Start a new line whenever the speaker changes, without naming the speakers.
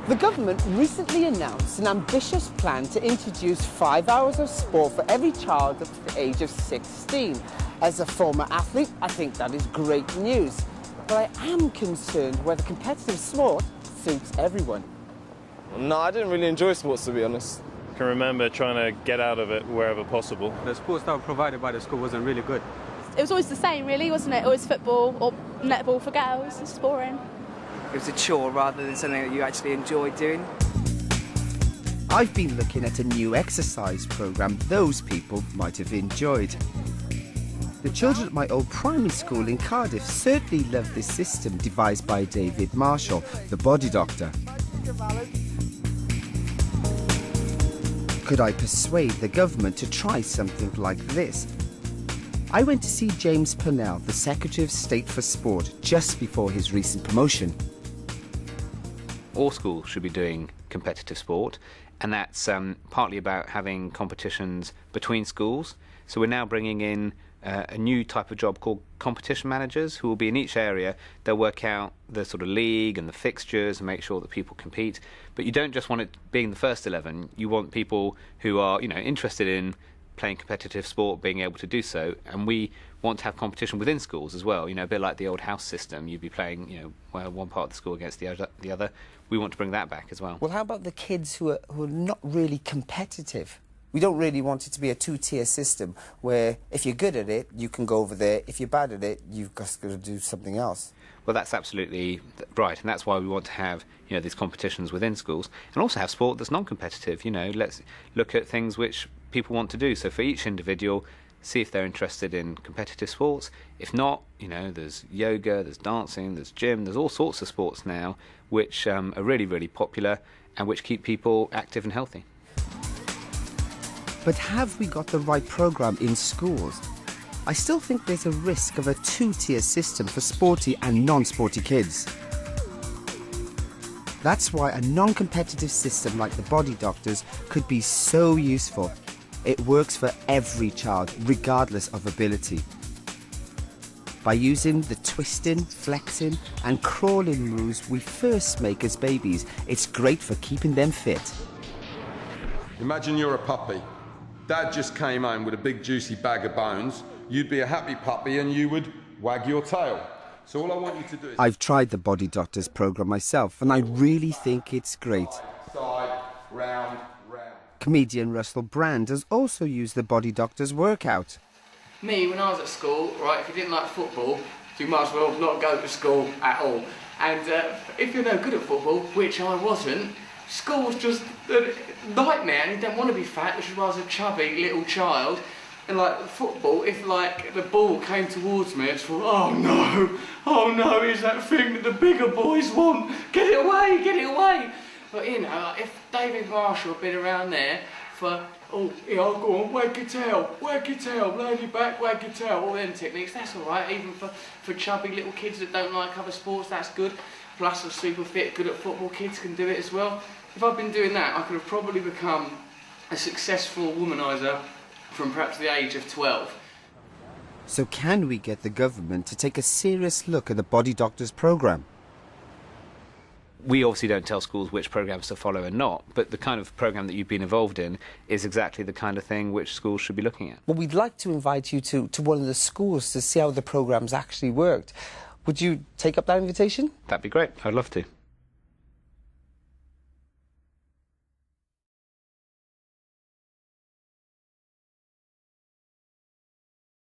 The government recently announced an ambitious plan to introduce 5 hours of sport for every child up to the age of 16. As a former athlete, I think that is great news. But I am concerned whether competitive sport suits everyone.
No, I didn't really enjoy sports, to be honest.
I can remember trying to get out of it wherever possible.
The sports that were provided by the school wasn't really good.
It was always the same, really, wasn't it? Always football or netball for girls. It's boring.
It was a chore rather than something that you actually enjoyed doing.
I've been looking at a new exercise programme those people might have enjoyed. The children at my old primary school in Cardiff certainly loved this system devised by David Marshall, the body doctor. Could I persuade the government to try something like this? I went to see James Purnell, the Secretary of State for Sport, just before his recent promotion.
All schools should be doing competitive sport, and that's partly about having competitions between schools. So we're now bringing in a new type of job called competition managers, who will be in each area. They'll work out the sort of league and the fixtures and make sure that people compete. But you don't just want it being the first 11. You want people who are, interested in playing competitive sport, being able to do so. And we want to have competition within schools as well. A bit like the old house system. You'd be playing, one part of the school against the other. We want to bring that back as well.
Well, how about the kids who are not really competitive? We don't really want it to be a two-tier system where if you're good at it, you can go over there. If you're bad at it, you've got to do something else.
Well, that's absolutely right, and that's why we want to have these competitions within schools, and also have sport that's non-competitive. Let's look at things which people want to do. So for each individual, see if they're interested in competitive sports. If not, there's yoga, there's dancing, there's gym, there's all sorts of sports now which are really, really popular and which keep people active and healthy.
But have we got the right programme in schools? I still think there's a risk of a two-tier system for sporty and non-sporty kids. That's why a non-competitive system like the Bodydoctors could be so useful. It works for every child, regardless of ability. By using the twisting, flexing and crawling moves we first make as babies, it's great for keeping them fit.
Imagine you're a puppy. Dad just came home with a big juicy bag of bones. You'd be a happy puppy and you would wag your tail. So all I want you to do is...
I've tried the Bodydoctors programme myself and I really think it's great.
Side, round, round.
Comedian Russell Brand has also used the Bodydoctors workout.
Me, when I was at school, right, if you didn't like football, you might as well not go to school at all. And if you're no good at football, which I wasn't, school was just a nightmare, and you don't want to be fat, which is why I was a chubby little child. And like football, if like the ball came towards me, I just thought, oh no, here's that thing that the bigger boys want. Get it away, get it away. But like, if David Marshall had been around there for, go on, wag your tail, lay your back, wag your tail, all them techniques, that's all right. Even for chubby little kids that don't like other sports, that's good. Plus the super fit, good at football kids can do it as well. If I'd been doing that, I could have probably become a successful womaniser from perhaps the age of 12.
So can we get the government to take a serious look at the Bodydoctors programme?
We obviously don't tell schools which programmes to follow and not, but the kind of programme that you've been involved in is exactly the kind of thing which schools should be looking at.
Well, we'd like to invite you to one of the schools to see how the programme's actually worked. Would you take up that invitation?
That'd be great. I'd love to.